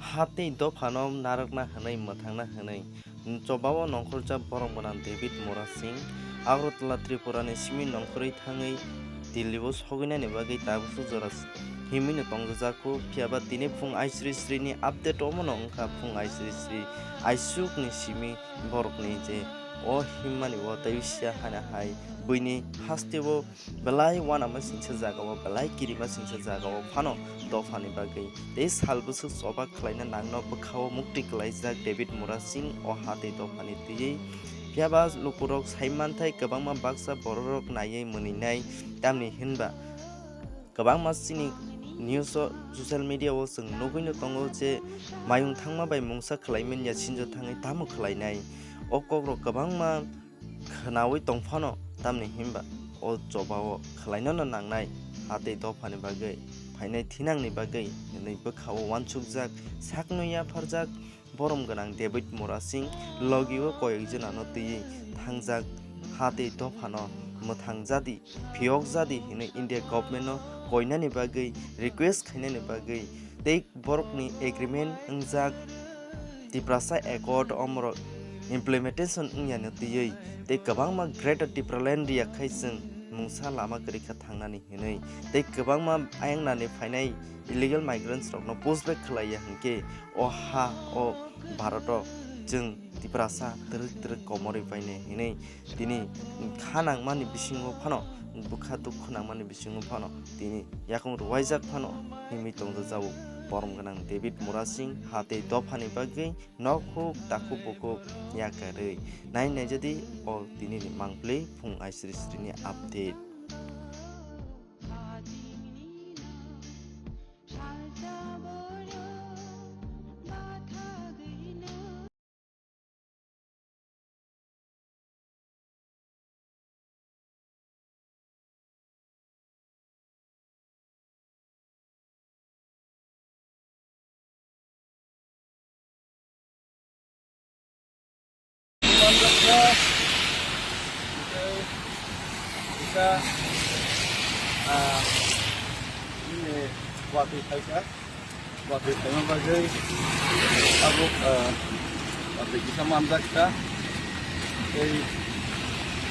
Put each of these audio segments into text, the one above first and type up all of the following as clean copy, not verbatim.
hati do phano narakna hanai mathangna hanai chobao nongkhorja borong banan David Mora Singh Agartala Tripura ni simi nongkhorui thangai Delhi bo sogina ni bagui tabusu joras himini tongjako phiaba tini phung aisri sri ni update omono ongkha phung aisri sri aisuk ni simi borok ni je o himmani o taibisya hana hai buini hastebo belai wana ma singsa jagao belai kirima singsa jagao phano dofani bagai tei salbusu soba khlaina nangno bkhao mukti klaijak David Mora Singh o hate dofani tui phiaba lukurok saimanthai kwbangma baksa borok naiye muninai tamni hinba kwbangma sini news social media o sung nugui no tongo je mayung thangma bai mungsa khlaimen ya sinjo thangai tamu khlainai o kokrok kwbangma khnawi tongphano tamni himba o jobao khlainono nangnai hate dofani bagai phainai thinangni bagai nei bkhao wansukjak saknuya pharjak borom ganang David Mora Singh logio koyekjonano tui thangjak hate dofano muthangjadi phiyokjadi hine India government no koinani bagai request khainani bagai tei borokni agreement ungjak Tiprasa Accord omro implementation ungyani tui tei kwbangma Greater Tipraland riya khaisung mungsa lama korika thangnani hinui tei kwbangma ayangnani phainai illegal migrants rokno pushback khlaiya hingke o ha o Bharoto jung Tiprasa truk komori paine hinui tini khanangmani bisingo phano bukha duk khanangmani bisingo phano tini yakung ruwaijak phano himi tongjao borom ganang David Mora Singh hate dofani bagai nokhuk takuk bukuk yakarui nai naijadi o tini ni mangplei phung aisri sri ni update Bisa ini waktu saya waktu saya bagai aku waktu kita mampu kita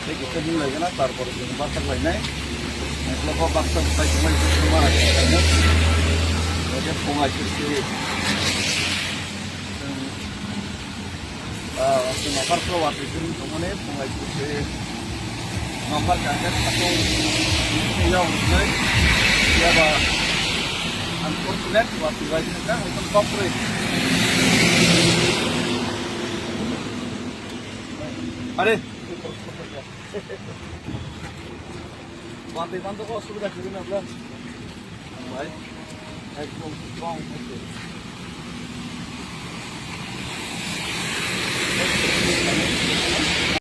kita mulai kan tarpor itu pasang lainnya kalau pasang kita cuma itu cuma ada jadi pengajar sih waktu nafar pro waktu itu kemudian pengajar sih nomor jaket atau yang mulai dia unfortunate waktu itu kan untuk corporate ada waktu itu kok sudah jadi nabla baik ekor strong